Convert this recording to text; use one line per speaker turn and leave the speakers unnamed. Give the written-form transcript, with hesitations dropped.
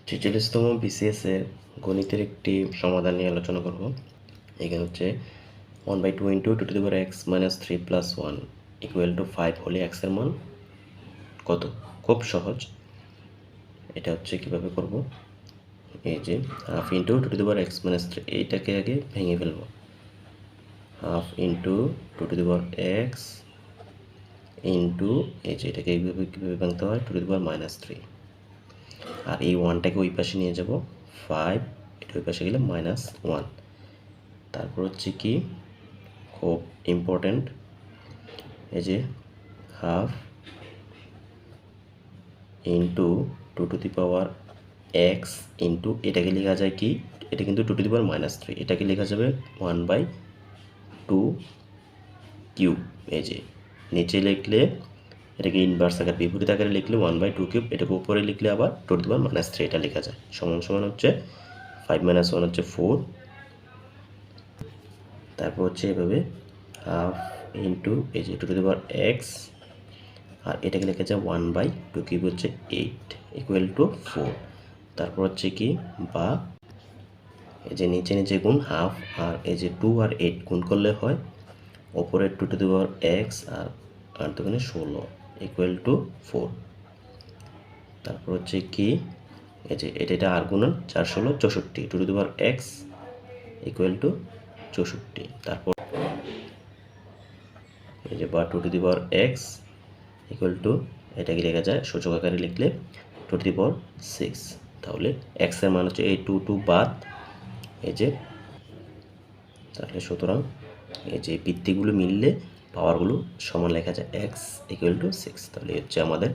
46তম BCS এর গণিতের একটি সমাধান নিয়ে আলোচনা করব। এখানে হচ্ছে 1/2 into 2 to the power x minus 3 plus 1 equal to 5 হলে x এর মান কত? খুব সহজ। এটা হচ্ছে কিভাবে করব, এই যে half into 2 to the power x minus 3, এইটাকে আগে ভেঙে ফেলবো। Half into 2 to the power x into, এই যে এটাকে এইভাবে কীভাবে ভাঙতে হয়, 2 টু দি পাওয়ার মাইনাস 3, আর এই ওয়ানটাকে ওই পাশে নিয়ে যাব 5, এটা ওই পাশে গেলে মাইনাস 1। তারপর হচ্ছে কি খুব ইম্পর্ট্যান্ট, এই যে half into 2 to the power x into, এটাকে লেখা যায় কি, এটা কিন্তু 2 টু দি পাওয়ার মাইনাস 3, এটাকে লেখা যাবে 1/2 কিউব। এই যে নিচে লিখলে এটাকে ইনভার্স আকার বিপরীত আকারে লিখলে 1/2 কিউব, এটাকে উপরে লিখলে আবার 2 টু দি পাওয়ার মাইনাস 3 এটা লেখা যায়। সমান সমান হচ্ছে 5 - 1 হচ্ছে 4। তারপর হচ্ছে এভাবে হাফ ইন্টু, এই যে 2 টু দি পাওয়ার এক্স, আর এটাকে লেখা যায় 1/2 কিউব হচ্ছে 8 ইকুয়াল টু 4। তারপর হচ্ছে কি, বা এই যে নিচে নিচে গুণ হাফ, আর এই যে 2 আর 8 গুণ করলে হয় ওপরে 2 টু দি পাওয়ার এক্স আর 8 দুগুণে 16 ইকুয়াল টু 4। তারপর হচ্ছে কি, এই যে এটা আর গুণন 4 16 64, 2 to the power x equal to 64। তারপর এই যে বা 2 to the power x equal to, এটাকে লেখা যায় সূচক আকারে লিখলে 2 টু দি পাওয়ার 6। তাহলে এক্স এর মান হচ্ছে এই 2 2 বাদ, এই যে, তাহলে সুতরাং এই যে ভিত্তিগুলো মিললে পাওয়ারগুলো সমান লেখা যায় এক্স ইকুয়াল টু 6। তাহলে হচ্ছে আমাদের